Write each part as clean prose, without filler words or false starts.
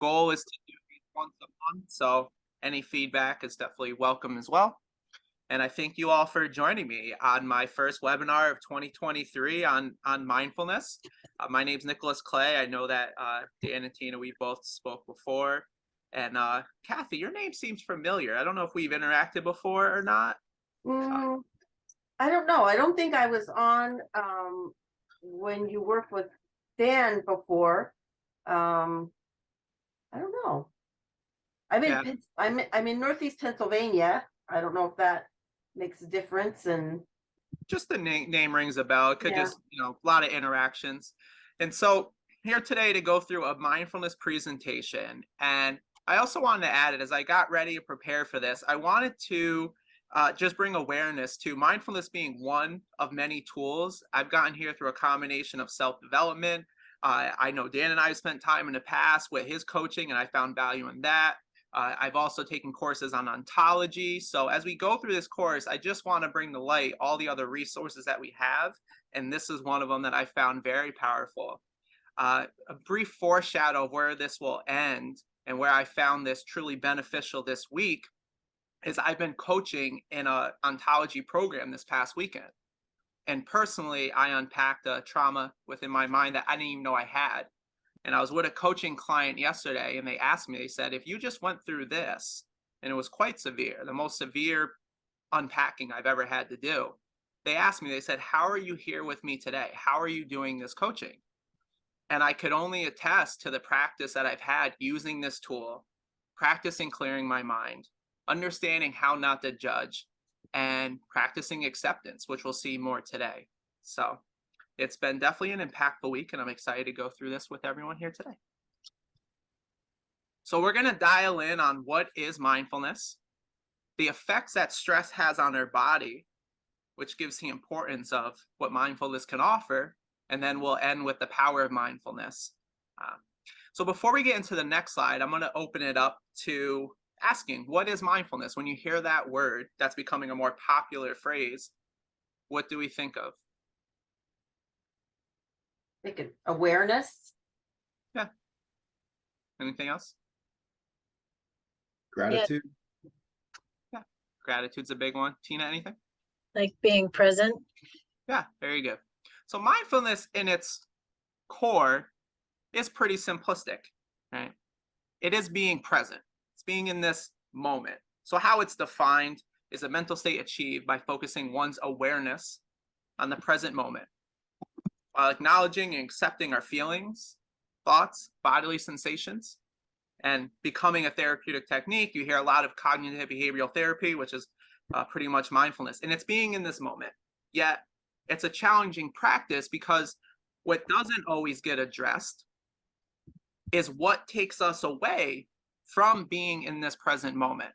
Goal is to do these once a month, so any feedback is definitely welcome as well. And I thank you all for joining me on my first webinar of 2023 on mindfulness. My name's Nicholas Clay. I know that Dan and Tina, we both spoke before. And Kathy, your name seems familiar. I don't know if we've interacted before or not. I don't know. I don't think I was on when you worked with Dan before. I don't know. I'm Yeah, in I'm in Northeast Pennsylvania. I don't know if that makes a difference. And just the name rings a bell. It could yeah, just, a lot of interactions. And so here today to go through a mindfulness presentation. And I also wanted to add it as I got ready to prepare for this, I wanted to just bring awareness to mindfulness being one of many tools I've gotten here through a combination of self-development. I know Dan and I have spent time in the past with his coaching, and I found value in that. I've also taken courses on ontology. So as we go through this course, I just want to bring to light all the other resources that we have. And this is one of them that I found very powerful. A brief foreshadow of where this will end and where I found this truly beneficial this week is I've been coaching in an ontology program this past weekend. And personally, I unpacked a trauma within my mind that I didn't even know I had. And I was with a coaching client yesterday, and they asked me, they said, if you just went through this, and it was quite severe, the most severe unpacking I've ever had to do. They asked me, they said, how are you here with me today? How are you doing this coaching? And I could only attest to the practice that I've had using this tool, practicing clearing my mind, understanding how not to judge, and practicing acceptance, which we'll see more today. So it's been definitely an impactful week, and I'm excited to go through this with everyone here today. So we're going to dial in on what is mindfulness, the effects that stress has on our body, which gives the importance of what mindfulness can offer, and then we'll end with the power of mindfulness. So before we get into the next slide, I'm going to open it up to asking, what is mindfulness? When you hear that word that's becoming a more popular phrase, what do we think of? like awareness. Yeah. Anything else? Gratitude. Yeah. Gratitude's a big one. Tina, anything? Like being present. Yeah, very good. So mindfulness in its core is pretty simplistic, right? It is being present. It's being in this moment. So how it's defined is a mental state achieved by focusing one's awareness on the present moment, while acknowledging and accepting our feelings, thoughts, bodily sensations, and becoming a therapeutic technique. You hear a lot of cognitive behavioral therapy, which is pretty much mindfulness. And it's being in this moment. Yet it's a challenging practice because what doesn't always get addressed is what takes us away from being in this present moment.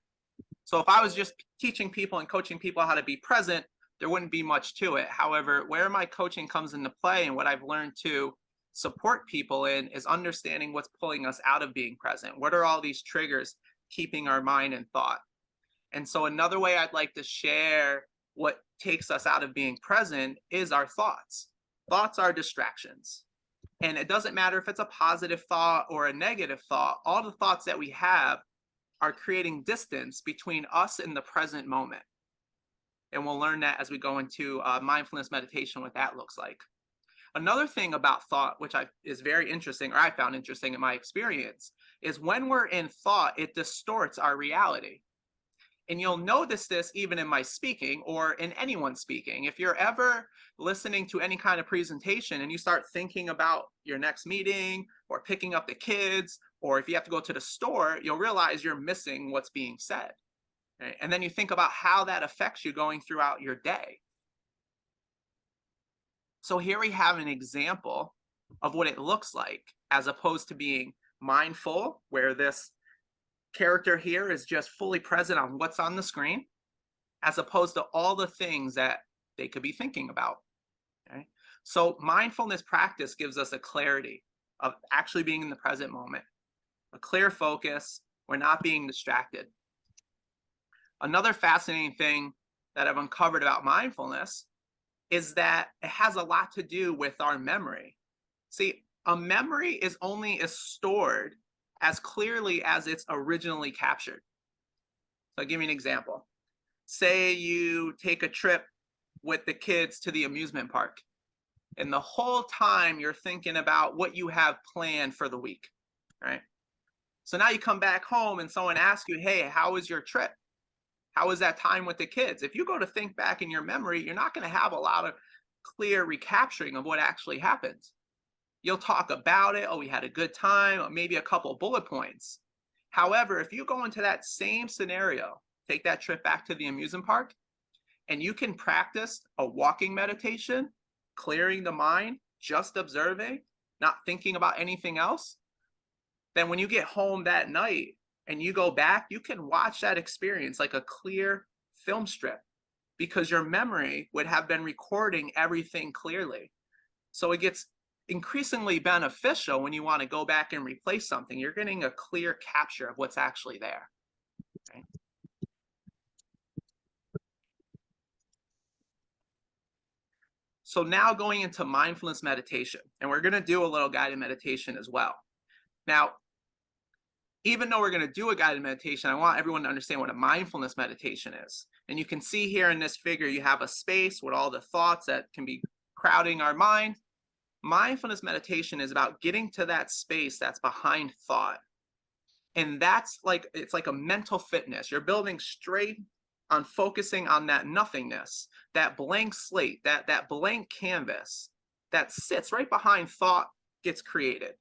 So if I was just teaching people and coaching people how to be present, there wouldn't be much to it. However, where my coaching comes into play and what I've learned to support people in is understanding what's pulling us out of being present. What are all these triggers keeping our mind and thought? And so another way I'd like to share what takes us out of being present is our thoughts. Thoughts are distractions. And it doesn't matter if it's a positive thought or a negative thought, all the thoughts that we have are creating distance between us and the present moment. And we'll learn that as we go into mindfulness meditation, what that looks like. Another thing about thought, which is very interesting, or I found interesting in my experience, is when we're in thought, it distorts our reality. And you'll notice this even in my speaking or in anyone speaking. If you're ever listening to any kind of presentation and you start thinking about your next meeting or picking up the kids, or if you have to go to the store, you'll realize you're missing what's being said. Right? And then you think about how that affects you going throughout your day. So here we have an example of what it looks like as opposed to being mindful, where this character here is just fully present on what's on the screen, as opposed to all the things that they could be thinking about. Okay? So mindfulness practice gives us a clarity of actually being in the present moment, a clear focus. We're not being distracted. Another fascinating thing that I've uncovered about mindfulness is that it has a lot to do with our memory. See, a memory is only as stored as clearly as it's originally captured. So I'll give you an example. Say you take a trip with the kids to the amusement park, and the whole time you're thinking about what you have planned for the week, right? So now you come back home and someone asks you, hey, how was your trip? How was that time with the kids? If you go to think back in your memory, you're not going to have a lot of clear recapturing of what actually happened. You'll talk about it. Oh, we had a good time, or maybe a couple of bullet points. However, if you go into that same scenario, take that trip back to the amusement park, and you can practice a walking meditation, clearing the mind, just observing, not thinking about anything else, then when you get home that night and you go back, you can watch that experience like a clear film strip because your memory would have been recording everything clearly. So it gets increasingly beneficial when you want to go back and replace something. You're getting a clear capture of what's actually there. Okay? So now going into mindfulness meditation, and we're going to do a little guided meditation as well. Now, even though we're going to do a guided meditation, I want everyone to understand what a mindfulness meditation is. And you can see here in this figure, you have a space with all the thoughts that can be crowding our mind. Mindfulness meditation is about getting to that space that's behind thought. And that's like, it's like a mental fitness. You're building straight on focusing on that nothingness, that blank slate, that blank canvas that sits right behind thought gets created.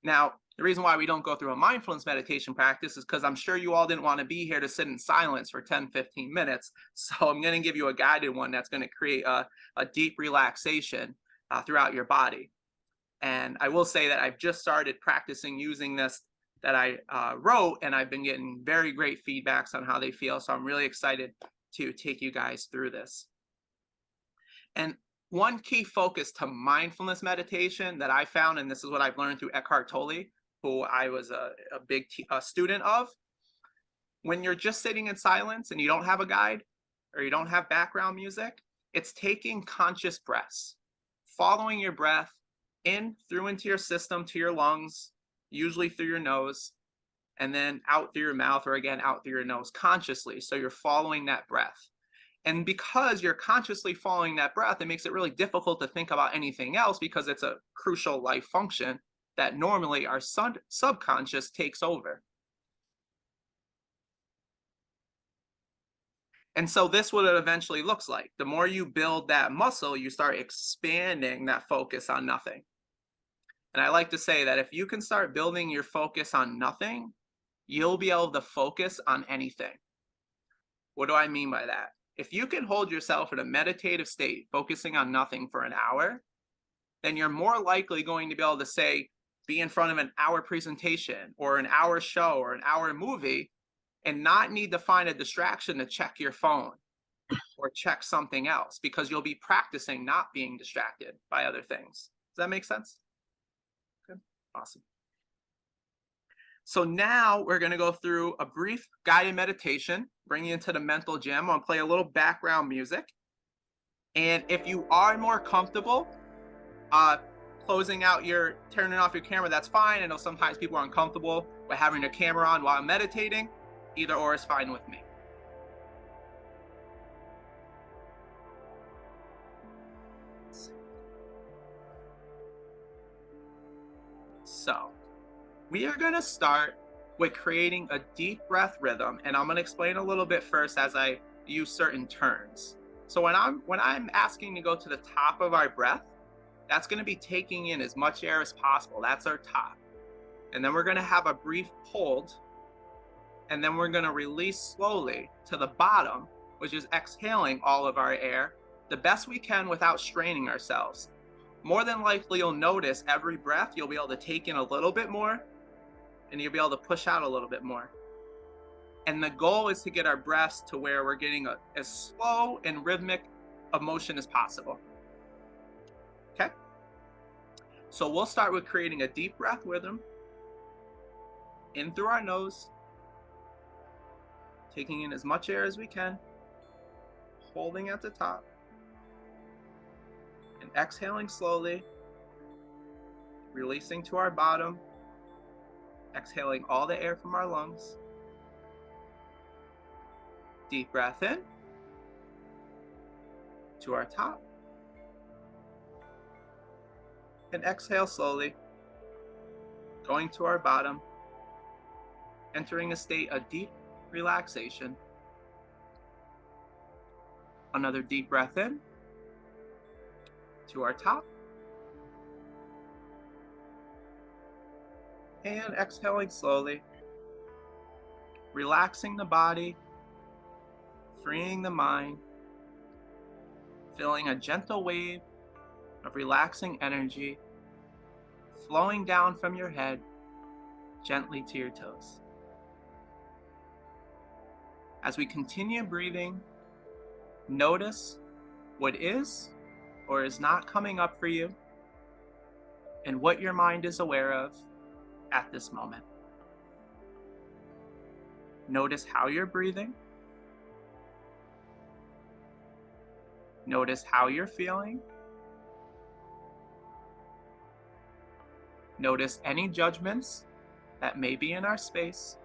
Now, the reason why we don't go through a mindfulness meditation practice is because I'm sure you all didn't want to be here to sit in silence for 10, 15 minutes. So I'm going to give you a guided one that's going to create a deep relaxation throughout your body. And I will say that I've just started practicing using this that I wrote, and I've been getting very great feedbacks on how they feel. So I'm really excited to take you guys through this. And one key focus to mindfulness meditation that I found, and this is what I've learned through Eckhart Tolle, who I was a big student of, when you're just sitting in silence and you don't have a guide or you don't have background music, it's taking conscious breaths, following your breath in through into your system to your lungs, usually through your nose, and then out through your mouth, or again out through your nose consciously. So you're following that breath. And because you're consciously following that breath, it makes it really difficult to think about anything else because it's a crucial life function that normally our subconscious takes over. And so this is what it eventually looks like. The more you build that muscle, you start expanding that focus on nothing. And I like to say that if you can start building your focus on nothing, you'll be able to focus on anything. What do I mean by that? If you can hold yourself in a meditative state, focusing on nothing for an hour, then you're more likely going to be able to say, be in front of an hour presentation or an hour show or an hour movie and not need to find a distraction to check your phone or check something else because you'll be practicing not being distracted by other things. Does that make sense? Good. Awesome. So now we're going to go through a brief guided meditation, bring you into the mental gym. I'll play a little background music. And if you are more comfortable turning off your camera, that's fine. I know sometimes people are uncomfortable with having their camera on while meditating. Either or is fine with me. So we are going to start with creating a deep breath rhythm, and I'm going to explain a little bit first as I use certain terms. So when I'm asking to go to the top of our breath, that's going to be taking in as much air as possible. That's our top. And then we're going to have a brief hold, and then we're going to release slowly to the bottom, which is exhaling all of our air the best we can without straining ourselves. More than likely, you'll notice every breath, you'll be able to take in a little bit more, and you'll be able to push out a little bit more. And the goal is to get our breaths to where we're getting as slow and rhythmic of motion as possible. Okay? So we'll start with creating a deep breath rhythm in through our nose, taking in as much air as we can, holding at the top, and exhaling slowly, releasing to our bottom, exhaling all the air from our lungs. Deep breath in to our top. And exhale slowly, going to our bottom, entering a state of deep relaxation. Another deep breath in to our top. And exhaling slowly, relaxing the body, freeing the mind, feeling a gentle wave of relaxing energy flowing down from your head gently to your toes. As we continue breathing, notice what is or is not coming up for you and what your mind is aware of at this moment. Notice how you're breathing. Notice how you're feeling. Notice any judgments that may be in our space,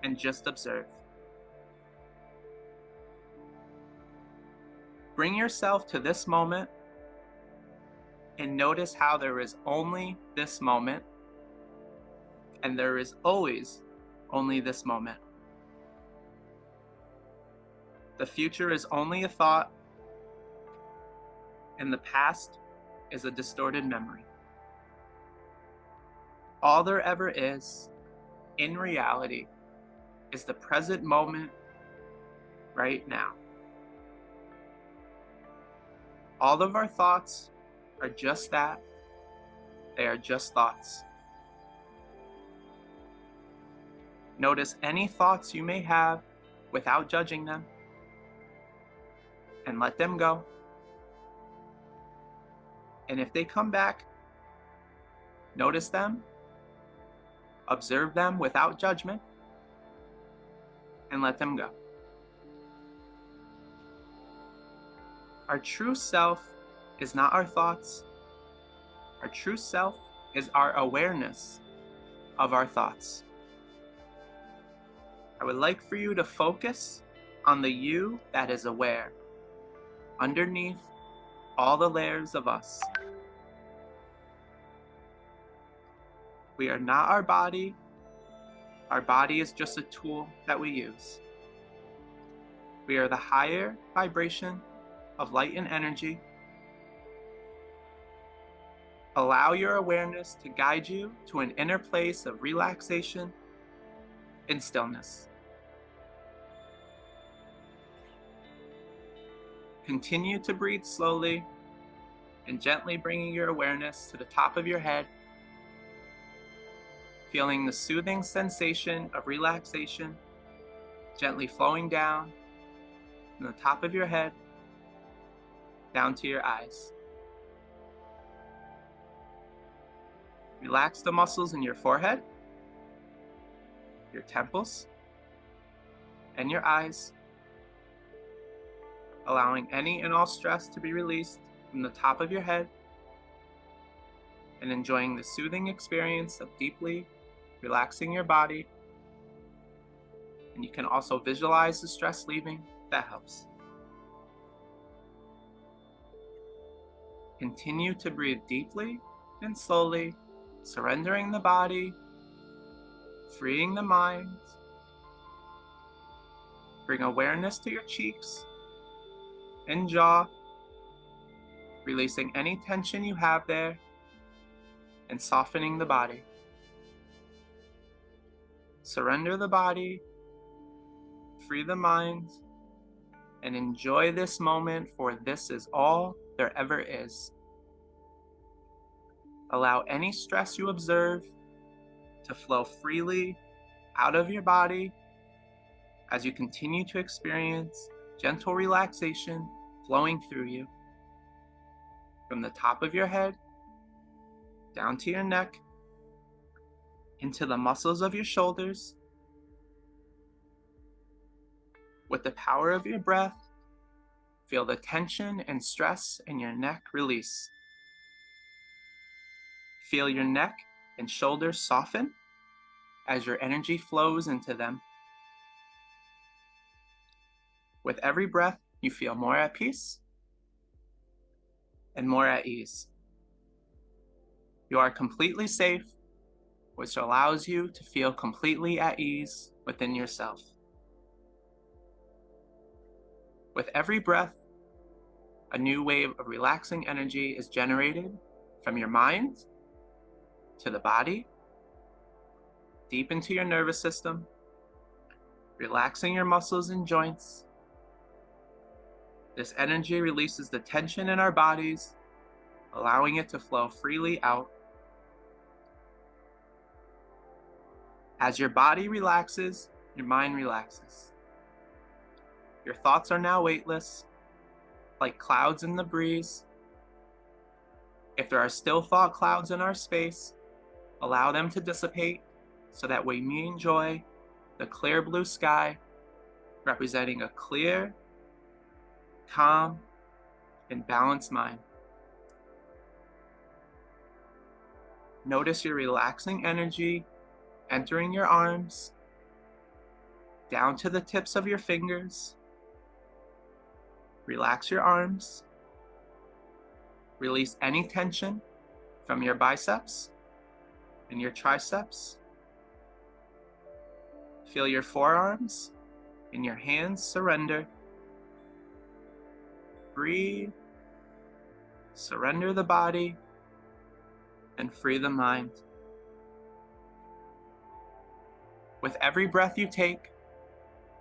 and just observe. Bring yourself to this moment and notice how there is only this moment, and there is always only this moment. The future is only a thought, and the past is a distorted memory. All there ever is, in reality, is the present moment right now. All of our thoughts are just that. They are just thoughts. Notice any thoughts you may have without judging them, and let them go. And if they come back, notice them, observe them without judgment, and let them go. Our true self is not our thoughts. Our true self is our awareness of our thoughts. I would like for you to focus on the you that is aware, underneath all the layers of us. We are not our body. Our body is just a tool that we use. We are the higher vibration of light and energy. Allow your awareness to guide you to an inner place of relaxation and stillness. Continue to breathe slowly and gently bringing your awareness to the top of your head, feeling the soothing sensation of relaxation gently flowing down from the top of your head down to your eyes. Relax the muscles in your forehead, your temples, and your eyes, allowing any and all stress to be released from the top of your head, and enjoying the soothing experience of deeply relaxing your body. And you can also visualize the stress leaving. That helps. Continue to breathe deeply and slowly, surrendering the body, freeing the mind. Bring awareness to your cheeks and jaw, releasing any tension you have there and softening the body. Surrender the body, free the mind, and enjoy this moment, for this is all there ever is. Allow any stress you observe to flow freely out of your body as you continue to experience gentle relaxation flowing through you from the top of your head down to your neck, into the muscles of your shoulders. With the power of your breath, feel the tension and stress in your neck release. Feel your neck and shoulders soften as your energy flows into them. With every breath, you feel more at peace and more at ease. You are completely safe, which allows you to feel completely at ease within yourself. With every breath, a new wave of relaxing energy is generated from your mind to the body, deep into your nervous system, relaxing your muscles and joints. This energy releases the tension in our bodies, allowing it to flow freely out. As your body relaxes, your mind relaxes. Your thoughts are now weightless, like clouds in the breeze. If there are still thought clouds in our space, allow them to dissipate so that we may enjoy the clear blue sky, representing a clear, calm, and balanced mind. Notice your relaxing energy entering your arms, down to the tips of your fingers. Relax your arms. Release any tension from your biceps and your triceps. Feel your forearms and your hands surrender. Breathe. Surrender the body and free the mind. With every breath you take,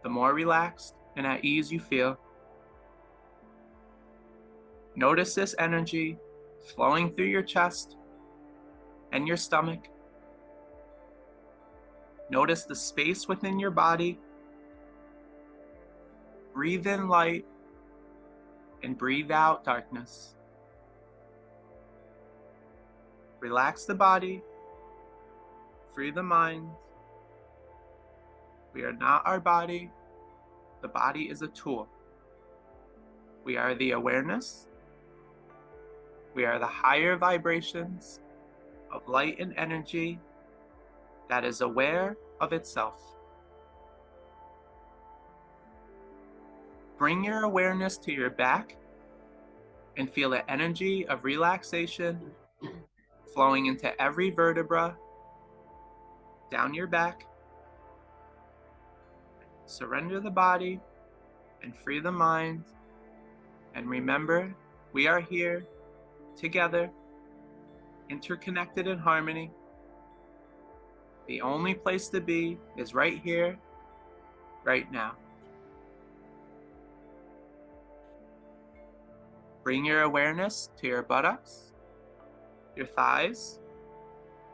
the more relaxed and at ease you feel. Notice this energy flowing through your chest and your stomach. Notice the space within your body. Breathe in light and breathe out darkness. Relax the body, free the mind. We are not our body. The body is a tool. We are the awareness. We are the higher vibrations of light and energy that is aware of itself. Bring your awareness to your back and feel the energy of relaxation flowing into every vertebra, down your back. Surrender the body and free the mind. And remember, we are here together, interconnected in harmony. The only place to be is right here, right now. Bring your awareness to your buttocks, your thighs,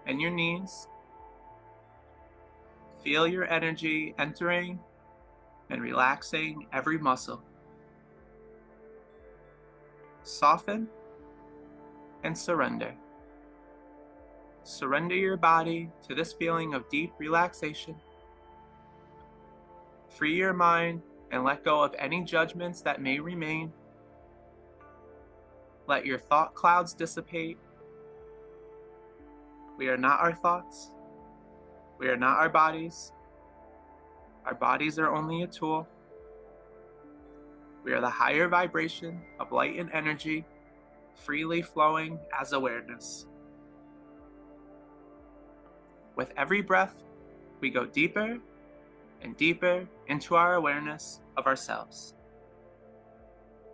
and your knees. Feel your energy entering and relaxing every muscle. Soften and surrender. Surrender your body to this feeling of deep relaxation. Free your mind and let go of any judgments that may remain. Let your thought clouds dissipate. We are not our thoughts. We are not our bodies. Our bodies are only a tool. We are the higher vibration of light and energy, freely flowing as awareness. With every breath, we go deeper and deeper into our awareness of ourselves,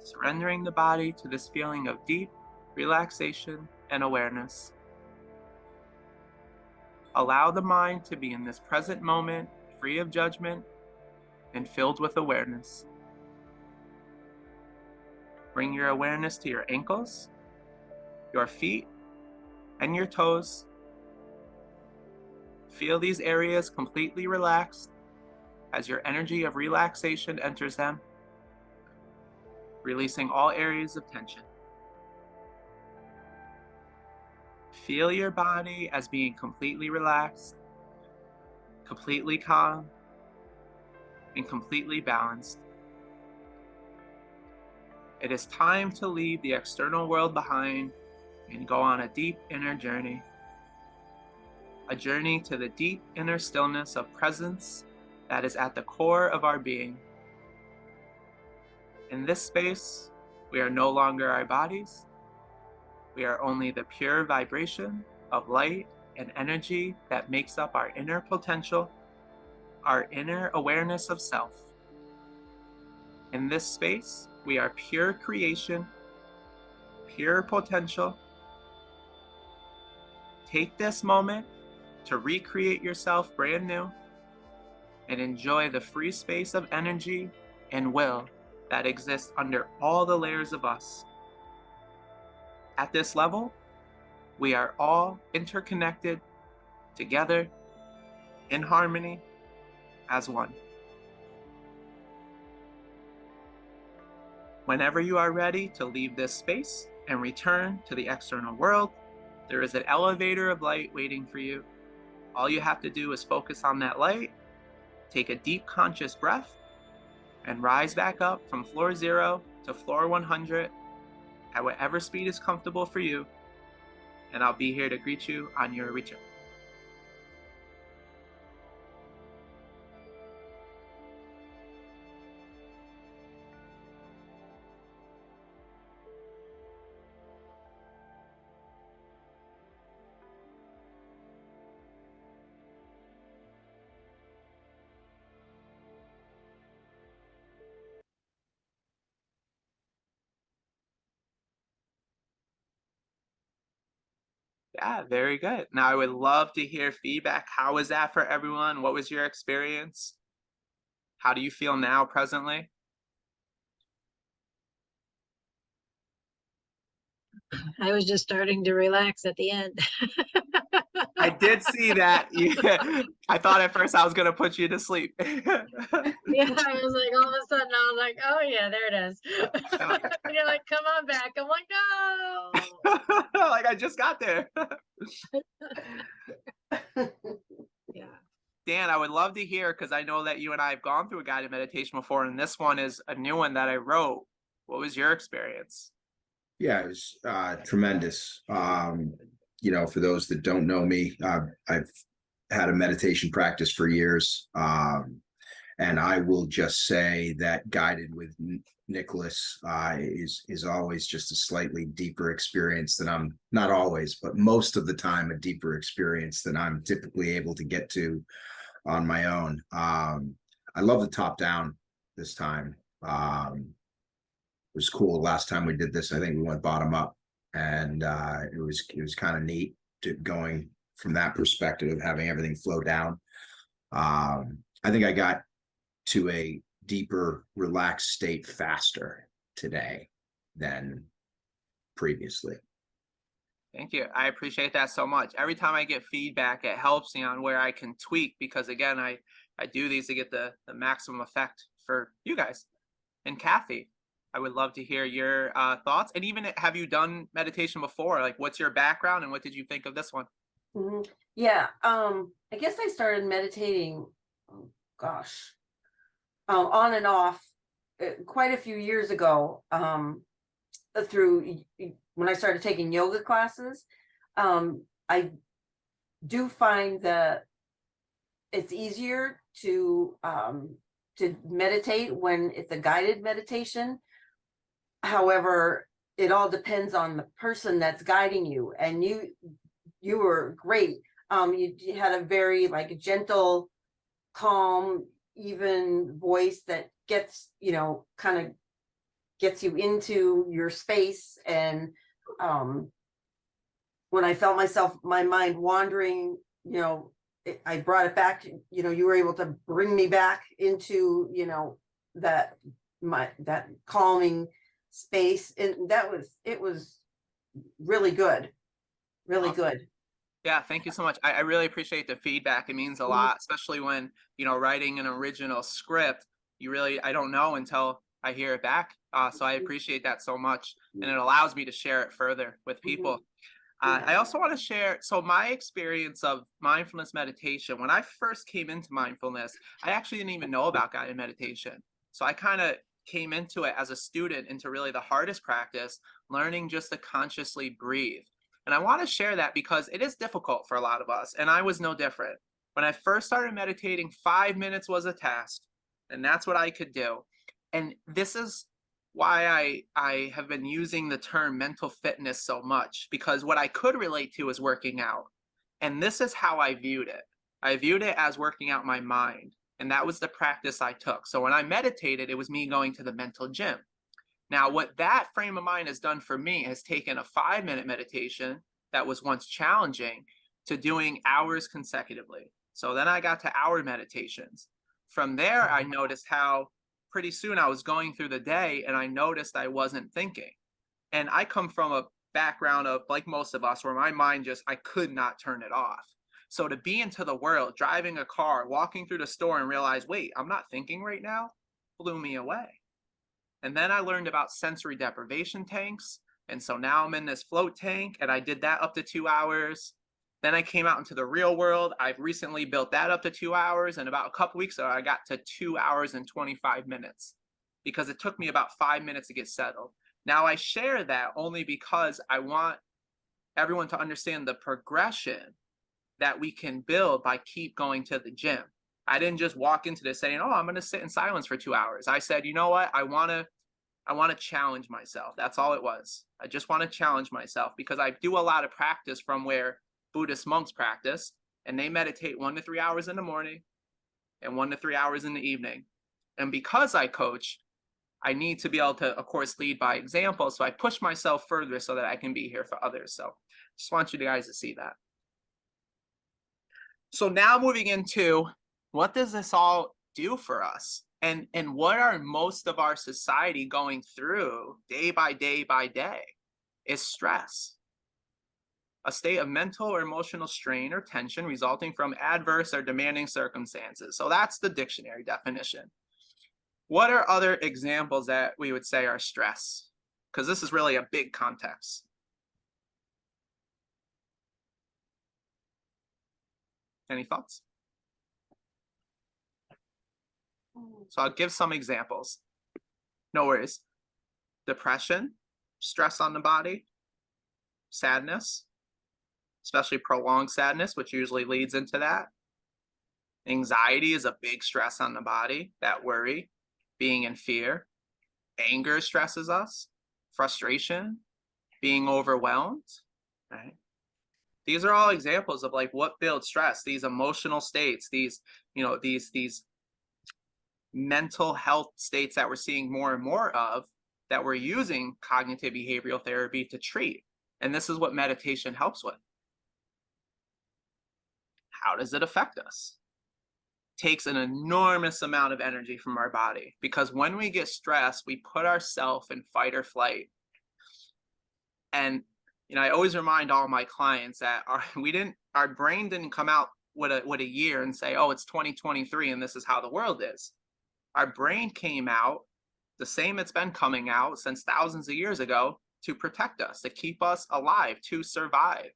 surrendering the body to this feeling of deep relaxation and awareness. Allow the mind to be in this present moment, free of judgment and filled with awareness. Bring your awareness to your ankles, your feet, and your toes. Feel these areas completely relaxed as your energy of relaxation enters them, releasing all areas of tension. Feel your body as being completely relaxed, completely calm, and completely balanced. It is time to leave the external world behind and go on a deep inner journey. a journey to the deep inner stillness of presence that is at the core of our being. In this space, we are no longer our bodies. We are only the pure vibration of light and energy that makes up our inner potential, our inner awareness of self. In this space, we are pure creation, pure potential. Take this moment to recreate yourself brand new and enjoy the free space of energy and will that exists under all the layers of us. At this level, we are all interconnected, together, in harmony, as one. Whenever you are ready to leave this space and return to the external world, there is an elevator of light waiting for you. All you have to do is focus on that light, take a deep conscious breath, and rise back up from floor 0 to floor 100 at whatever speed is comfortable for you, and I'll be here to greet you on your return. Yeah, very good. Now I would love to hear feedback. How was that for everyone? What was your experience? How do you feel now presently? I was just starting to relax at the end. I did see that. Yeah. I thought at first I was gonna put you to sleep. Yeah, I was like, all of a sudden, I was like, oh yeah, there it is. And you're like, come on back. I'm like, no. Like I just got there. Yeah. Dan, I would love to hear, because I know that you and I have gone through a guided meditation before, and this one is a new one that I wrote. What was your experience? Yeah, it was tremendous. For those that don't know me, I've had a meditation practice for years. And I will just say that guided with Nicholas is always just a slightly deeper experience than I'm, not always, but most of the time, a deeper experience than I'm typically able to get to on my own. I love the top down this time. It was cool. Last time we did this, I think we went bottom up, and it was kind of neat going from that perspective of having everything flow down. I think I got to a deeper, relaxed state faster today than previously. Thank you. I appreciate that so much. Every time I get feedback, it helps me on where I can tweak, because again, I do these to get the maximum effect for you guys. And Kathy, I would love to hear your thoughts. And even, have you done meditation before? Like, what's your background and what did you think of this one? Yeah, I guess I started meditating, on and off quite a few years ago, through when I started taking yoga classes. I do find that it's easier to meditate when it's a guided meditation. However, it all depends on the person that's guiding you, and you were great. You had a very gentle, calm, even voice that gets, kind of gets you into your space. And when I felt my mind wandering, I brought it back to, you were able to bring me back into, that calming space. And it was really good. Really Awesome. good. Yeah, thank you so much. I really appreciate the feedback. It means a lot, especially when, writing an original script, I don't know until I hear it back. So I appreciate that so much. And it allows me to share it further with people. I also want to share, so my experience of mindfulness meditation, when I first came into mindfulness, I actually didn't even know about guided meditation. So I kind of came into it as a student, into really the hardest practice, learning just to consciously breathe. And I want to share that because it is difficult for a lot of us. And I was no different. When I first started meditating, 5 minutes was a task. And that's what I could do. And this is why I have been using the term mental fitness so much, because what I could relate to is working out. And this is how I viewed it. I viewed it as working out my mind. And that was the practice I took. So when I meditated, it was me going to the mental gym. Now, what that frame of mind has done for me has taken a 5-minute meditation that was once challenging to doing hours consecutively. So then I got to hour meditations. From there, I noticed how pretty soon I was going through the day and I noticed I wasn't thinking. And I come from a background of, like most of us, where my mind just, I could not turn it off. So to be into the world, driving a car, walking through the store and realize, wait, I'm not thinking right now, blew me away. And then I learned about sensory deprivation tanks. And so now I'm in this float tank and I did that up to 2 hours. Then I came out into the real world. I've recently built that up to 2 hours. And about a couple weeks ago, I got to 2 hours and 25 minutes because it took me about 5 minutes to get settled. Now I share that only because I want everyone to understand the progression that we can build by keep going to the gym. I didn't just walk into this saying, oh, I'm going to sit in silence for 2 hours. I said, you know what? I want to challenge myself. That's all it was. I just want to challenge myself because I do a lot of practice from where Buddhist monks practice, and they meditate 1 to 3 hours in the morning and 1 to 3 hours in the evening. And because I coach, I need to be able to, of course, lead by example. So I push myself further so that I can be here for others. So just want you guys to see that. So now moving into, what does this all do for us? And what are most of our society going through day by day by day is stress. A state of mental or emotional strain or tension resulting from adverse or demanding circumstances. So that's the dictionary definition. What are other examples that we would say are stress? Because this is really a big context. Any thoughts? So I'll give some examples. No worries. Depression, stress on the body, sadness, especially prolonged sadness, which usually leads into that. Anxiety is a big stress on the body, that worry, being in fear. Anger stresses us, frustration, being overwhelmed, right? These are all examples of like what builds stress, these emotional states, these mental health states that we're seeing more and more of, that we're using cognitive behavioral therapy to treat. And this is what meditation helps with. How does it affect us? Takes an enormous amount of energy from our body, because when we get stressed, we put ourselves in fight or flight. And I always remind all my clients that our brain didn't come out with a year and say, oh, it's 2023 and this is how the world is. Our brain came out the same it's been coming out since thousands of years ago, to protect us, to keep us alive, to survive.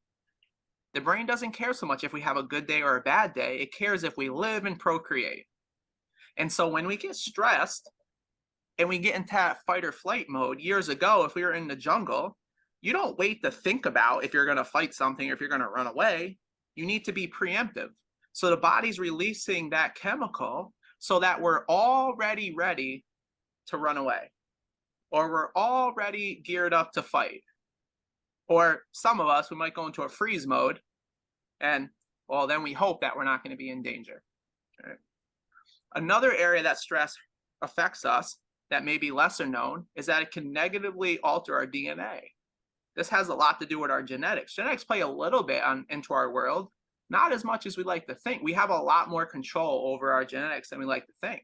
The brain doesn't care so much if we have a good day or a bad day. It cares if we live and procreate. And so when we get stressed and we get into that fight or flight mode, years ago, if we were in the jungle, you don't wait to think about if you're going to fight something or if you're going to run away. You need to be preemptive. So the body's releasing that chemical so that we're already ready to run away, or we're already geared up to fight. Or some of us, we might go into a freeze mode, and well, then we hope that we're not going to be in danger. Right? Another area that stress affects us that may be lesser known is that it can negatively alter our DNA. This has a lot to do with our genetics. Genetics play a little bit into our world, not as much as we like to think. We have a lot more control over our genetics than we like to think.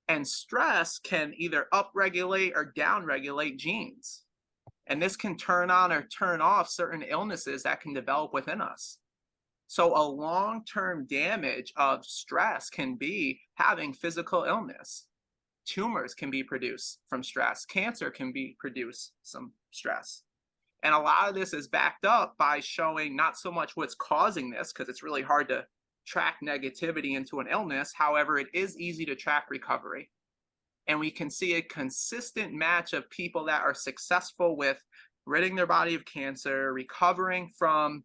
And stress can either upregulate or downregulate genes. And this can turn on or turn off certain illnesses that can develop within us. So a long-term damage of stress can be having physical illness. Tumors can be produced from stress. Cancer can be produced from stress. And a lot of this is backed up by showing not so much what's causing this, because it's really hard to track negativity into an illness. However, it is easy to track recovery. And we can see a consistent match of people that are successful with ridding their body of cancer, recovering from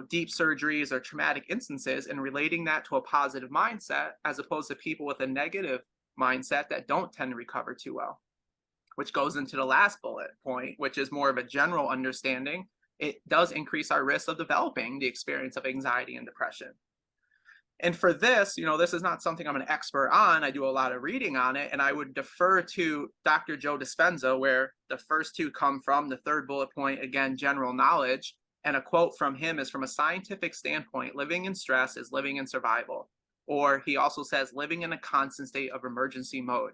deep surgeries or traumatic instances, and relating that to a positive mindset, as opposed to people with a negative mindset that don't tend to recover too well, which goes into the last bullet point, which is more of a general understanding. It does increase our risk of developing the experience of anxiety and depression. And for this, this is not something I'm an expert on. I do a lot of reading on it, and I would defer to Dr. Joe Dispenza, where the first two come from. The third bullet point, again, general knowledge. And a quote from him is, from a scientific standpoint, living in stress is living in survival. Or he also says, living in a constant state of emergency mode.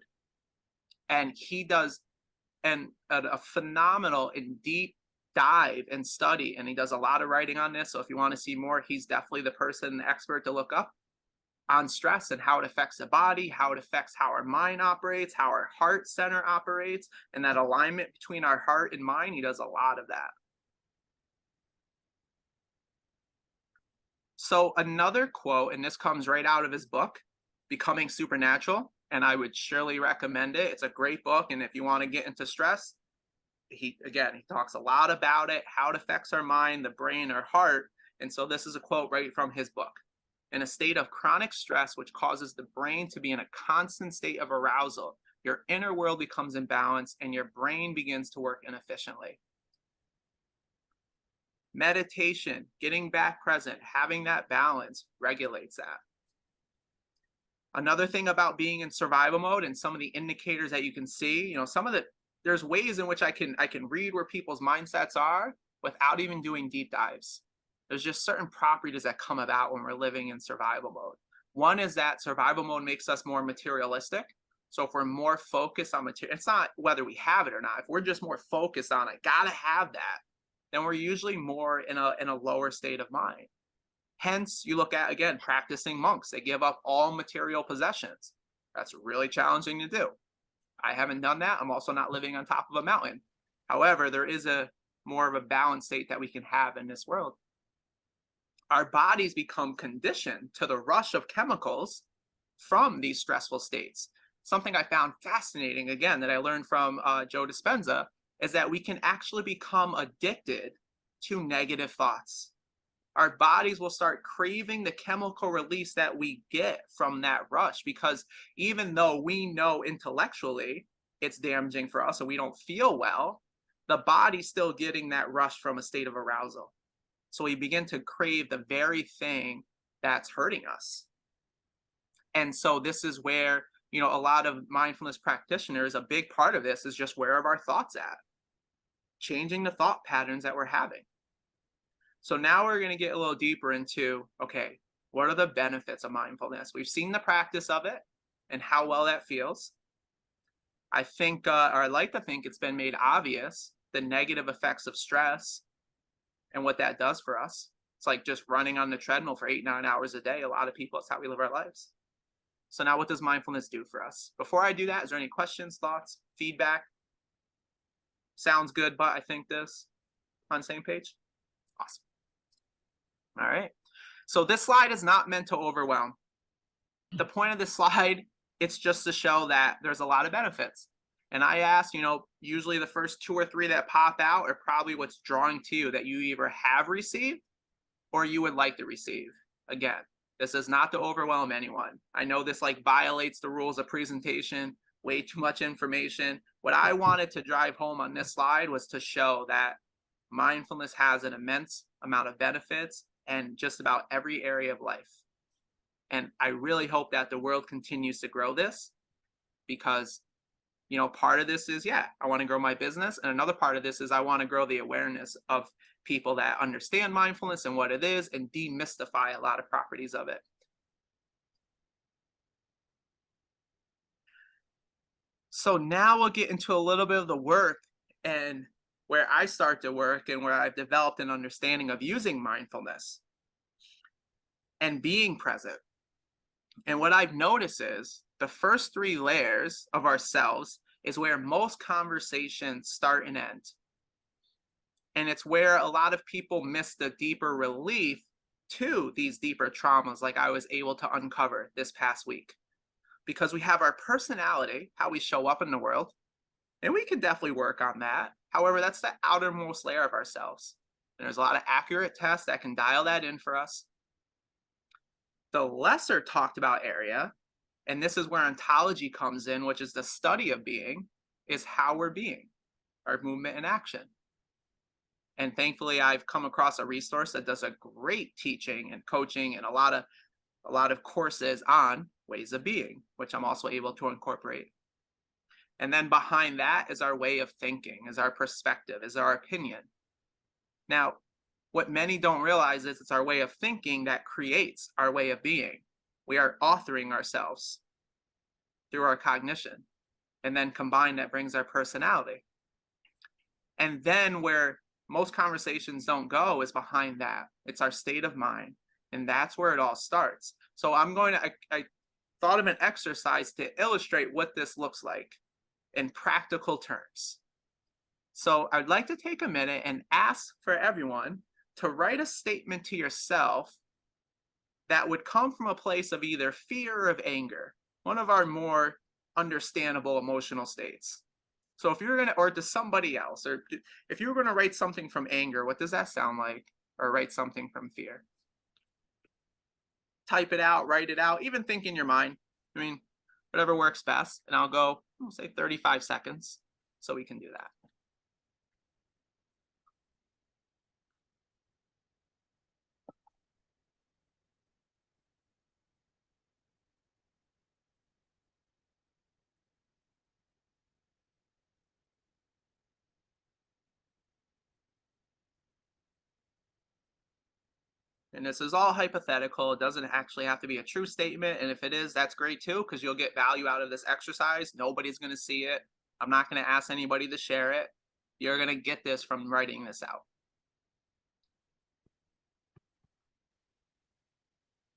And he does a phenomenal and deep dive and study, and he does a lot of writing on this. So if you want to see more, he's definitely the person, the expert to look up on stress and how it affects the body, how it affects how our mind operates, how our heart center operates, and that alignment between our heart and mind. He does a lot of that. So another quote, and this comes right out of his book, Becoming Supernatural, and I would surely recommend it. It's a great book, and if you want to get into stress, he talks a lot about it, how it affects our mind, the brain, our heart. And so this is a quote right from his book. In a state of chronic stress, which causes the brain to be in a constant state of arousal, your inner world becomes imbalanced and your brain begins to work inefficiently. Meditation, getting back present, having that balance regulates that. Another thing about being in survival mode and some of the indicators that you can see, there's ways in which I can read where people's mindsets are without even doing deep dives. There's just certain properties that come about when we're living in survival mode. One is that survival mode makes us more materialistic. So if we're more focused on material, it's not whether we have it or not. If we're just more focused on it, gotta have that, then we're usually more in a lower state of mind. Hence, you look at, again, practicing monks. They give up all material possessions. That's really challenging to do. I haven't done that. I'm also not living on top of a mountain. However, there is a more of a balanced state that we can have in this world. Our bodies become conditioned to the rush of chemicals from these stressful states. Something I found fascinating, again, that I learned from Joe Dispenza, is that we can actually become addicted to negative thoughts. Our bodies will start craving the chemical release that we get from that rush, because even though we know intellectually it's damaging for us and we don't feel well, the body's still getting that rush from a state of arousal. So we begin to crave the very thing that's hurting us. And so this is where, a lot of mindfulness practitioners, a big part of this is just where are our thoughts at? Changing the thought patterns that we're having. So now we're going to get a little deeper into, okay, what are the benefits of mindfulness? We've seen the practice of it and how well that feels. I think, or I like to think, it's been made obvious the negative effects of stress and what that does for us. It's like just running on the treadmill for 8-9 hours a day. A lot of people, it's how we live our lives. So now what does mindfulness do for us? Before I do that, is there any questions, thoughts, feedback? Sounds good, but I think this. On the same page? Awesome. All right. So this slide is not meant to overwhelm. The point of this slide, it's just to show that there's a lot of benefits. And I asked, usually the first 2 or 3 that pop out are probably what's drawing to you, that you either have received or you would like to receive. Again, this is not to overwhelm anyone. I know this violates the rules of presentation, way too much information. What I wanted to drive home on this slide was to show that mindfulness has an immense amount of benefits in just about every area of life. And I really hope that the world continues to grow this, because part of this is, I want to grow my business. And another part of this is I want to grow the awareness of people that understand mindfulness and what it is, and demystify a lot of properties of it. So now we'll get into a little bit of the work and where I start to work and where I've developed an understanding of using mindfulness and being present. And what I've noticed is the first 3 layers of ourselves is where most conversations start and end. And it's where a lot of people miss the deeper relief to these deeper traumas, like I was able to uncover this past week. Because we have our personality, how we show up in the world, And we can definitely work on that. However, that's the outermost layer of ourselves. And there's a lot of accurate tests that can dial that in for us. The lesser talked about area, and this is where ontology comes in, which is the study of being, is how we're being, our movement and action. And thankfully, I've come across a resource that does a great teaching and coaching and a lot of courses on ways of being, which I'm also able to incorporate. And then behind that is our way of thinking, is our perspective, is our opinion. Now, what many don't realize is it's our way of thinking that creates our way of being. We are authoring ourselves through our cognition. And then combined, that brings our personality. And then where most conversations don't go is behind that. It's our state of mind. And that's where it all starts. So I thought of an exercise to illustrate what this looks like in practical terms. So I'd like to take a minute and ask for everyone to write a statement to yourself that would come from a place of either fear or of anger, one of our more understandable emotional states. So if you're gonna, or to somebody else, or if you were gonna write something from anger, what does that sound like? Or write something from fear? Type it out, write it out, even think in your mind. I mean, whatever works best. And I'll go, we'll say 35 seconds so we can do that. And this is all hypothetical. It doesn't actually have to be a true statement. And if it is, that's great too, because you'll get value out of this exercise. Nobody's going to see it. I'm not going to ask anybody to share it. You're going to get this from writing this out.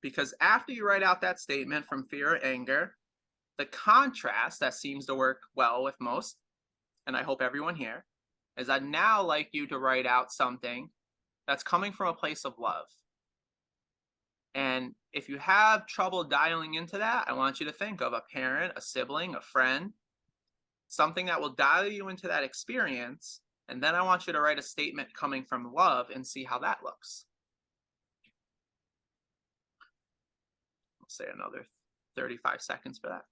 Because after you write out that statement from fear or anger, the contrast that seems to work well with most, and I hope everyone here, is I'd now like you to write out something that's coming from a place of love. And if you have trouble dialing into that, I want you to think of a parent, a sibling, a friend, something that will dial you into that experience. And then I want you to write a statement coming from love and see how that looks. I'll say another 35 seconds for that.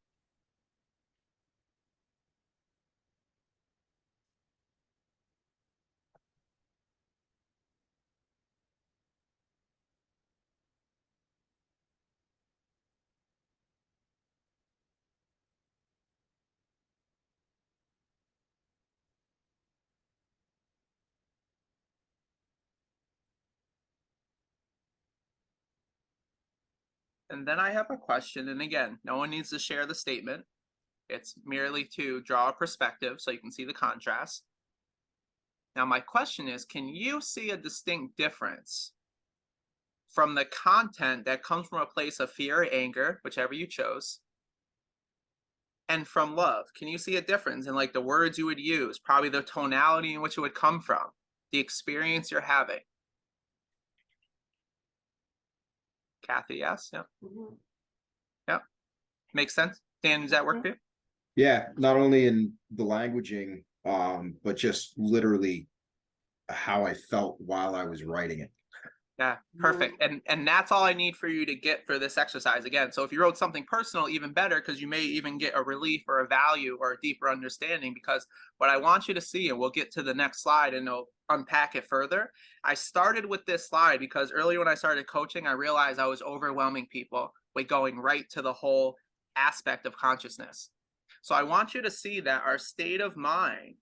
And then I have a question. And again, no one needs to share the statement. It's merely to draw a perspective so you can see the contrast. Now, my question is, can you see a distinct difference from the content that comes from a place of fear or anger, whichever you chose, and from love? Can you see a difference in like the words you would use, probably the tonality in which it would come from, the experience you're having? Kathy, yes? Yeah. Mhm. Yeah. Makes sense. Dan, does that work for you? Yeah, not only in the languaging, but just literally how I felt while I was writing it. Yeah, perfect. And that's all I need for you to get for this exercise again. So if you wrote something personal, even better, because you may even get a relief or a value or a deeper understanding. Because what I want you to see, and we'll get to the next slide and I'll unpack it further. I started with this slide because earlier when I started coaching, I realized I was overwhelming people with going right to the whole aspect of consciousness. So I want you to see that our state of mind,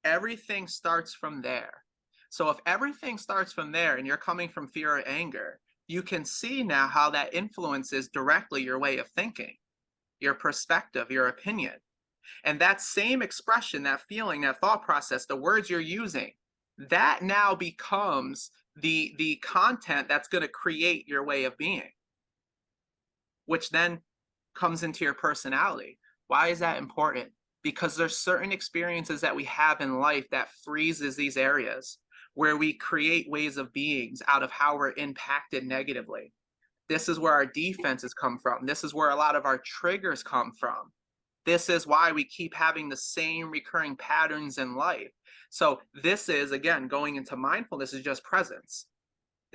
everything starts from there. So if everything starts from there and you're coming from fear or anger, you can see now how that influences directly your way of thinking, your perspective, your opinion. And that same expression, that feeling, that thought process, the words you're using, that now becomes the content that's going to create your way of being, which then comes into your personality. Why is that important? Because there's certain experiences that we have in life that freezes these areas where we create ways of beings out of how we're impacted negatively. This is where our defenses come from. This is where a lot of our triggers come from. This is why we keep having the same recurring patterns in life. So this is, again, going into mindfulness is just presence.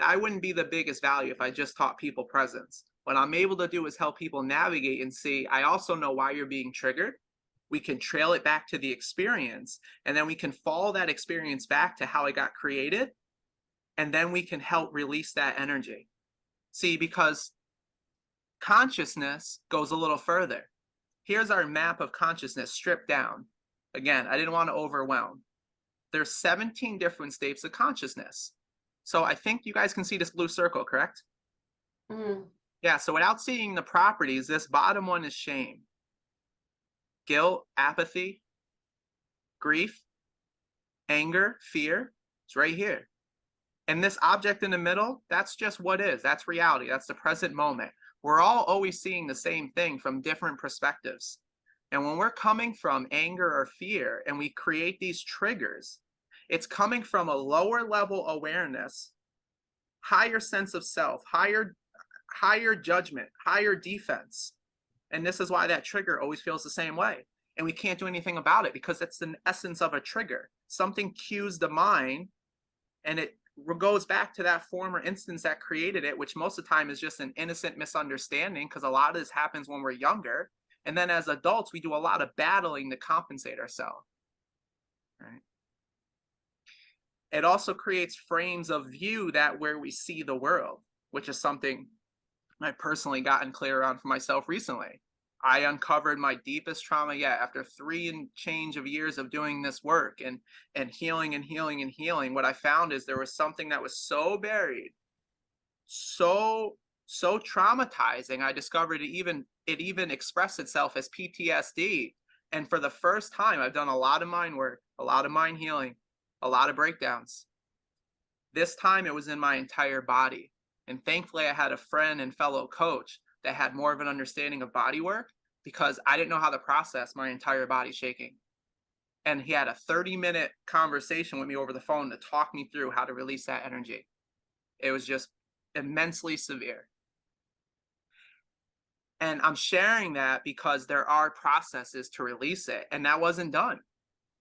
I wouldn't be the biggest value if I just taught people presence. What I'm able to do is help people navigate and see, I also know why you're being triggered. We can trail it back to the experience, and then we can follow that experience back to how it got created, and then we can help release that energy. See, because consciousness goes a little further. Here's our map of consciousness stripped down. Again, I didn't want to overwhelm. There's 17 different states of consciousness. So I think you guys can see this blue circle, correct? Mm. Yeah, so without seeing the properties, this bottom one is shame, guilt, apathy, grief, anger, fear. It's right here. And this object in the middle, that's just what is. That's reality. That's the present moment. We're all always seeing the same thing from different perspectives. And when we're coming from anger or fear and we create these triggers, it's coming from a lower level awareness, higher sense of self, higher judgment, higher defense. And this is why that trigger always feels the same way. And we can't do anything about it because it's the essence of a trigger. Something cues the mind, and it goes back to that former instance that created it, which most of the time is just an innocent misunderstanding, because a lot of this happens when we're younger. And then as adults, we do a lot of battling to compensate ourselves. Right? It also creates frames of view that where we see the world, which is something I've personally gotten clear on for myself recently. I uncovered my deepest trauma yet after 3 and change of years of doing this work and healing and healing and healing. What I found is there was something that was so buried, so traumatizing. I discovered it even expressed itself as PTSD. And for the first time, I've done a lot of mind work, a lot of mind healing, a lot of breakdowns. This time it was in my entire body. And thankfully I had a friend and fellow coach that had more of an understanding of body work, because I didn't know how to process my entire body shaking. And he had a 30-minute conversation with me over the phone to talk me through how to release that energy. It was just immensely severe. And I'm sharing that because there are processes to release it. And that wasn't done.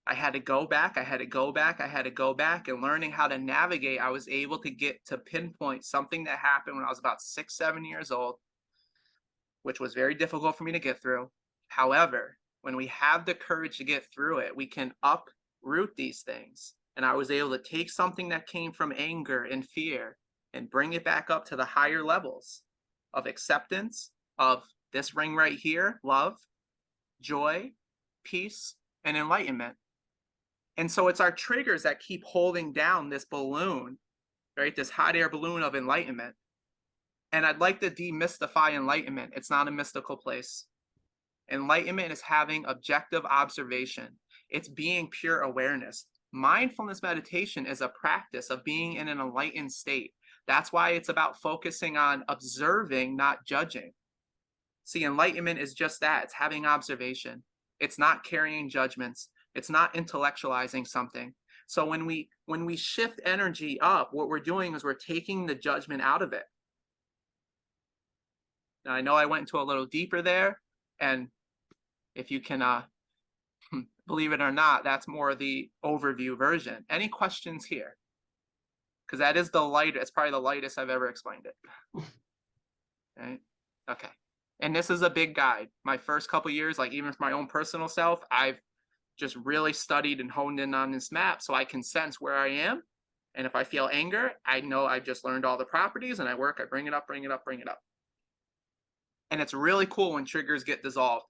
I had to go back, and learning how to navigate, I was able to get to pinpoint something that happened when I was about 6, 7 years old, which was very difficult for me to get through. However, when we have the courage to get through it, we can uproot these things. And I was able to take something that came from anger and fear and bring it back up to the higher levels of acceptance, of this ring right here, love, joy, peace, and enlightenment. And so it's our triggers that keep holding down this balloon, right? This hot air balloon of enlightenment. And I'd like to demystify enlightenment. It's not a mystical place. Enlightenment is having objective observation. It's being pure awareness. Mindfulness meditation is a practice of being in an enlightened state. That's why it's about focusing on observing, not judging. See, enlightenment is just that. It's having observation. It's not carrying judgments. It's not intellectualizing something. So when we shift energy up, what we're doing is we're taking the judgment out of it. Now, I know I went into a little deeper there, and if you can believe it or not, that's more the overview version. Any questions here? Because that is the lightest, it's probably the lightest I've ever explained it. Right? Okay. And this is a big guide. My first couple years, like even for my own personal self, I've just really studied and honed in on this map so I can sense where I am. And if I feel anger, I know I've just learned all the properties, and I bring it up. And it's really cool when triggers get dissolved.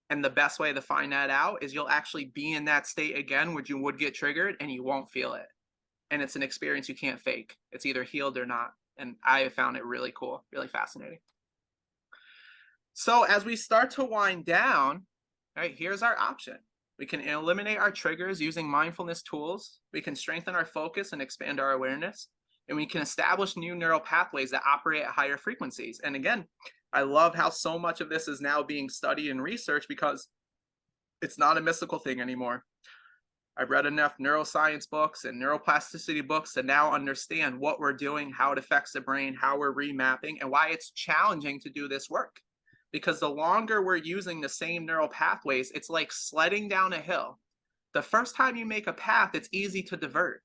And the best way to find that out is you'll actually be in that state again where you would get triggered and you won't feel it. And it's an experience you can't fake. It's either healed or not. And I have found it really cool, really fascinating. So as we start to wind down, right, here's our option. We can eliminate our triggers using mindfulness tools. We can strengthen our focus and expand our awareness. And we can establish new neural pathways that operate at higher frequencies. And again, I love how so much of this is now being studied and researched, because it's not a mystical thing anymore. I've read enough neuroscience books and neuroplasticity books to now understand what we're doing, how it affects the brain, how we're remapping, and why it's challenging to do this work. because the longer we're using the same neural pathways, it's like sledding down a hill. The first time you make a path, it's easy to divert.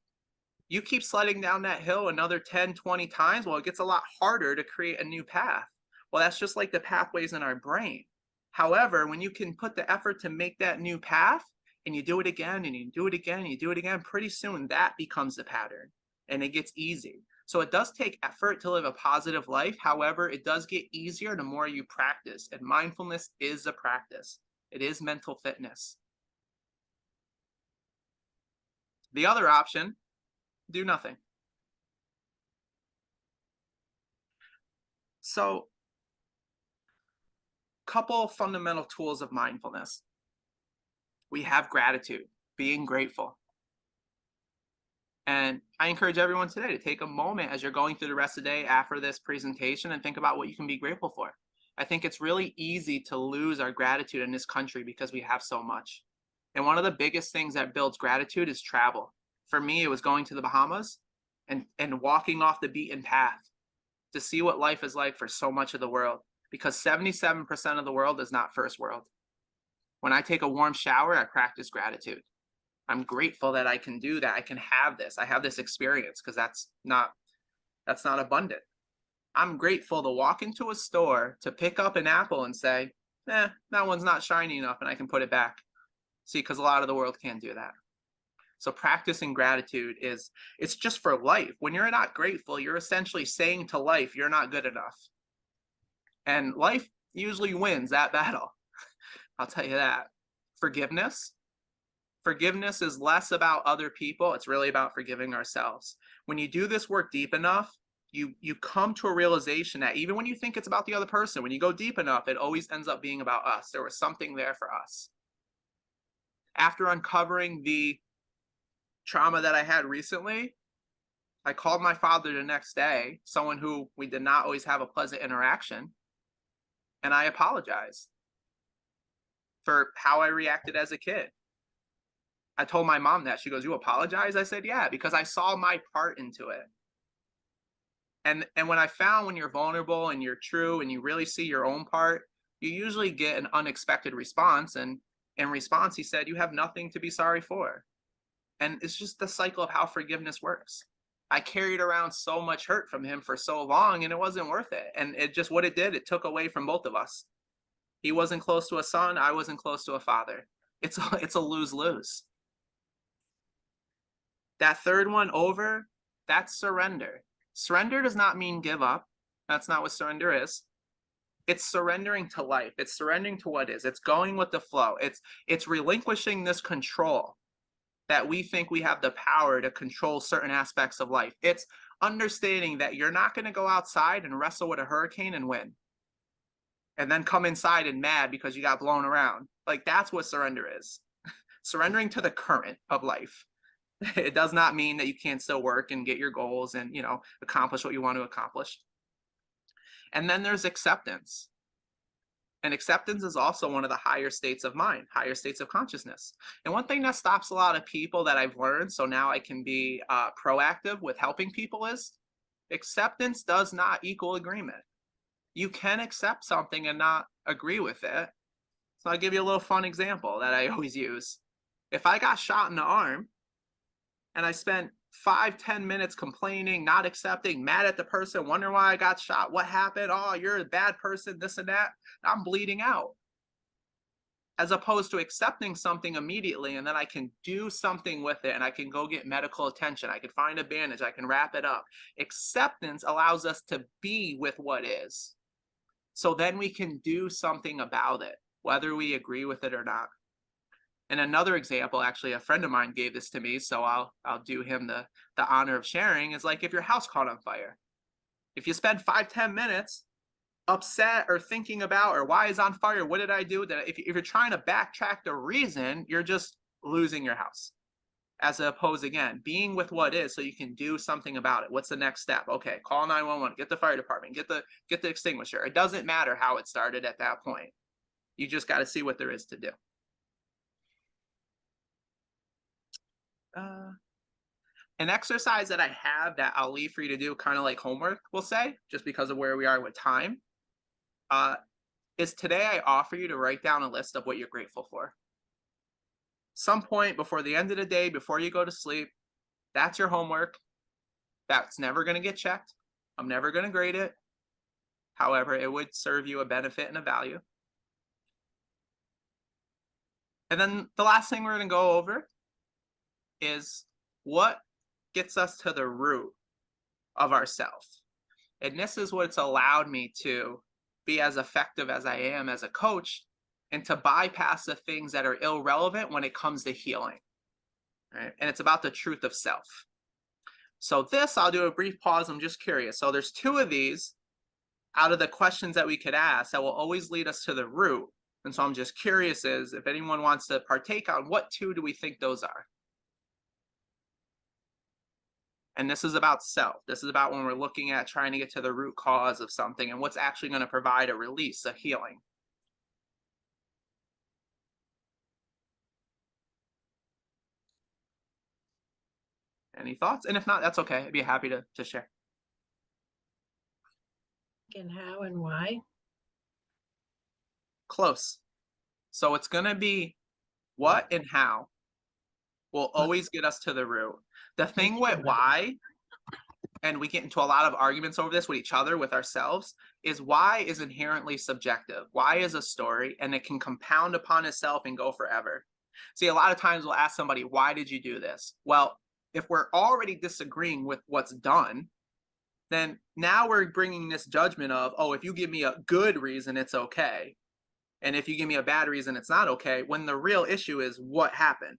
You keep sledding down that hill another 10, 20 times, well, it gets a lot harder to create a new path. Well, that's just like the pathways in our brain. However, when you can put the effort to make that new path, and you do it again, and you do it again, and you do it again, pretty soon that becomes the pattern, and it gets easy. So it does take effort to live a positive life. However, it does get easier the more you practice, and mindfulness is a practice. It is mental fitness. The other option, do nothing. So, couple fundamental tools of mindfulness. We have gratitude, being grateful. And I encourage everyone today to take a moment as you're going through the rest of the day after this presentation and think about what you can be grateful for. I think it's really easy to lose our gratitude in this country because we have so much. And one of the biggest things that builds gratitude is travel. For me, it was going to the Bahamas and walking off the beaten path to see what life is like for so much of the world, because 77% of the world is not first world. When I take a warm shower, I practice gratitude. I'm grateful that I can do that. I can have this. I have this experience, because that's not abundant. I'm grateful to walk into a store to pick up an apple and say, that one's not shiny enough, and I can put it back. See, because a lot of the world can't do that. So practicing gratitude it's just for life. When you're not grateful, you're essentially saying to life, you're not good enough. And life usually wins that battle. I'll tell you that. Forgiveness is less about other people. It's really about forgiving ourselves. When you do this work deep enough, you come to a realization that even when you think it's about the other person, when you go deep enough, it always ends up being about us. There was something there for us. After uncovering the trauma that I had recently, I called my father the next day, someone who we did not always have a pleasant interaction, and I apologized for how I reacted as a kid. I told my mom that. She goes, "You apologize?" I said, "Yeah," because I saw my part into it. And when I found when you're vulnerable and you're true and you really see your own part, you usually get an unexpected response. And in response, he said, "You have nothing to be sorry for." And it's just the cycle of how forgiveness works. I carried around so much hurt from him for so long, and it wasn't worth it. And it just, what it did, it took away from both of us. He wasn't close to a son. I wasn't close to a father. It's a lose-lose. That third one over, that's surrender. Surrender does not mean give up. That's not what surrender is. It's surrendering to life. It's surrendering to what is. It's going with the flow. It's relinquishing this control that we think we have the power to control certain aspects of life. It's understanding that you're not going to go outside and wrestle with a hurricane and win, and then come inside and mad because you got blown around. Like, that's what surrender is. Surrendering to the current of life. It does not mean that you can't still work and get your goals and, accomplish what you want to accomplish. And then there's acceptance. And acceptance is also one of the higher states of mind, higher states of consciousness. And one thing that stops a lot of people that I've learned, so now I can be proactive with helping people, is acceptance does not equal agreement. You can accept something and not agree with it. So I'll give you a little fun example that I always use. If I got shot in the arm and I spent 5-10 minutes complaining, not accepting, mad at the person, wondering why I got shot, what happened, oh, you're a bad person, this and that, I'm bleeding out. As opposed to accepting something immediately, and then I can do something with it, and I can go get medical attention, I can find a bandage, I can wrap it up. Acceptance allows us to be with what is. So then we can do something about it, whether we agree with it or not. And another example, actually, a friend of mine gave this to me, so I'll do him the honor of sharing, is like if your house caught on fire. If you spend 5-10 minutes upset or thinking about, or why is on fire, what did I do? If you're trying to backtrack the reason, you're just losing your house. As opposed, again, being with what is so you can do something about it. What's the next step? Okay, call 911, get the fire department, get the extinguisher. It doesn't matter how it started at that point. You just got to see what there is to do. An exercise that I have that I'll leave for you to do, kind of like homework, we'll say, just because of where we are with time. is today I offer you to write down a list of what you're grateful for. Some point before the end of the day, before you go to sleep, that's your homework. That's never going to get checked. I'm never going to grade it. However, it would serve you a benefit and a value. And then the last thing we're going to go over is what gets us to the root of ourself. And this is what's allowed me to be as effective as I am as a coach and to bypass the things that are irrelevant when it comes to healing. Right? And it's about the truth of self. So this, I'll do a brief pause. I'm just curious. So there's 2 of these out of the questions that we could ask that will always lead us to the root. And so I'm just curious is if anyone wants to partake on what 2 do we think those are? And this is about self. This is about when we're looking at trying to get to the root cause of something and what's actually going to provide a release, a healing. Any thoughts? And if not, that's okay. I'd be happy to share. And how and why? Close. So it's going to be what and how will always get us to the root. The thing with why, and we get into a lot of arguments over this with each other, with ourselves, is why is inherently subjective. Why is a story, and it can compound upon itself and go forever. See, a lot of times we'll ask somebody, why did you do this? Well, if we're already disagreeing with what's done, then now we're bringing this judgment of, oh, if you give me a good reason, it's okay. And if you give me a bad reason, it's not okay. When the real issue is what happened.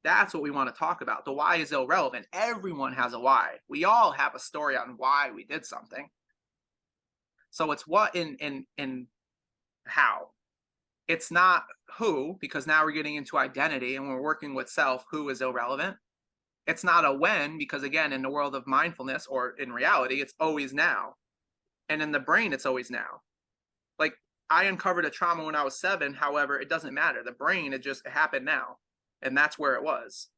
That's what we want to talk about. The why is irrelevant. Everyone has a why. We all have a story on why we did something. So it's what and how. It's not who, because now we're getting into identity and we're working with self. Who is irrelevant. It's not a when, because again, in the world of mindfulness, or in reality, it's always now. And in the brain, it's always now. Like, I uncovered a trauma when I was 7. However, it doesn't matter. The brain, it happened now. And that's where it was.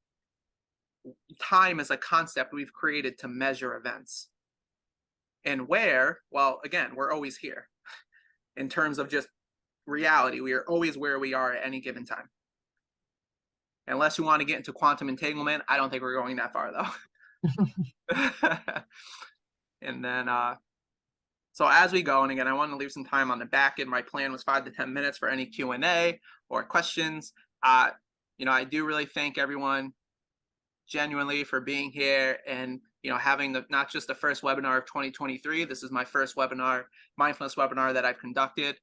Time is a concept we've created to measure events. And where, well, again, we're always here. In terms of just reality, we are always where we are at any given time. Unless you want to get into quantum entanglement, I don't think we're going that far, though. And then, so as we go, and again, I want to leave some time on the back end. My plan was 5 to 10 minutes for any Q&A or questions. I do really thank everyone genuinely for being here and, having not just the first webinar of 2023. This is my first webinar, mindfulness webinar that I've conducted,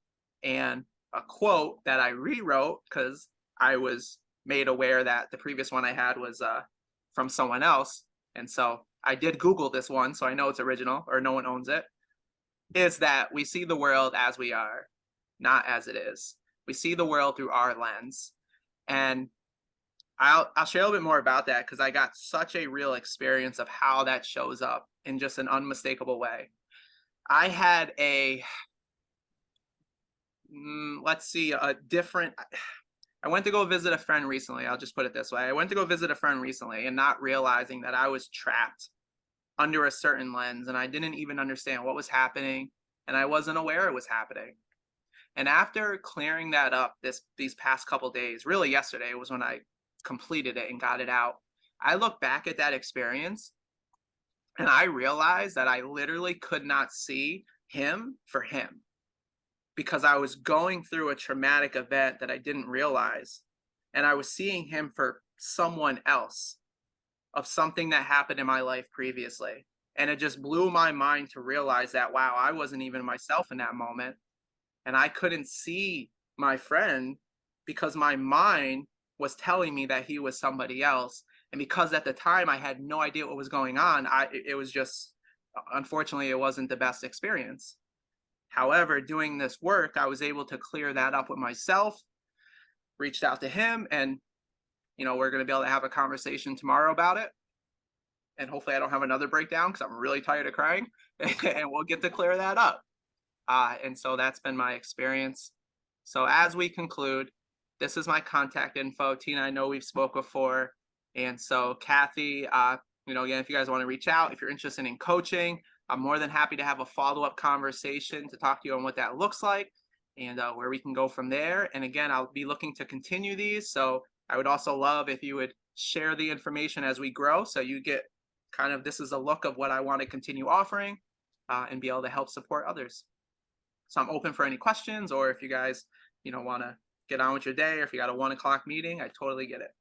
and a quote that I rewrote because I was made aware that the previous one I had was from someone else. And so I did Google this one, so I know it's original or no one owns it, is that we see the world as we are, not as it is. We see the world through our lens. And I'll share a little bit more about that because I got such a real experience of how that shows up in just an unmistakable way. I had I went to go visit a friend recently. I'll just put it this way. I went to go visit a friend recently and not realizing that I was trapped under a certain lens and I didn't even understand what was happening and I wasn't aware it was happening. And after clearing that up these past couple of days, really yesterday was when I completed it and got it out. I look back at that experience and I realized that I literally could not see him for him because I was going through a traumatic event that I didn't realize. And I was seeing him for someone else of something that happened in my life previously. And it just blew my mind to realize that, wow, I wasn't even myself in that moment. And I couldn't see my friend because my mind was telling me that he was somebody else. And because at the time I had no idea what was going on, it was just, unfortunately, it wasn't the best experience. However, doing this work, I was able to clear that up with myself, reached out to him, and we're going to be able to have a conversation tomorrow about it. And hopefully I don't have another breakdown because I'm really tired of crying and we'll get to clear that up. And so that's been my experience. So as we conclude, this is my contact info. Tina, I know we've spoke before. And so Kathy, again, if you guys want to reach out, if you're interested in coaching, I'm more than happy to have a follow-up conversation to talk to you on what that looks like. and where we can go from there. And again, I'll be looking to continue these. So I would also love if you would share the information as we grow, so you get kind of, this is a look of what I want to continue offering, and be able to help support others. So I'm open for any questions, or if you guys, want to get on with your day, or if you got a 1 o'clock meeting, I totally get it.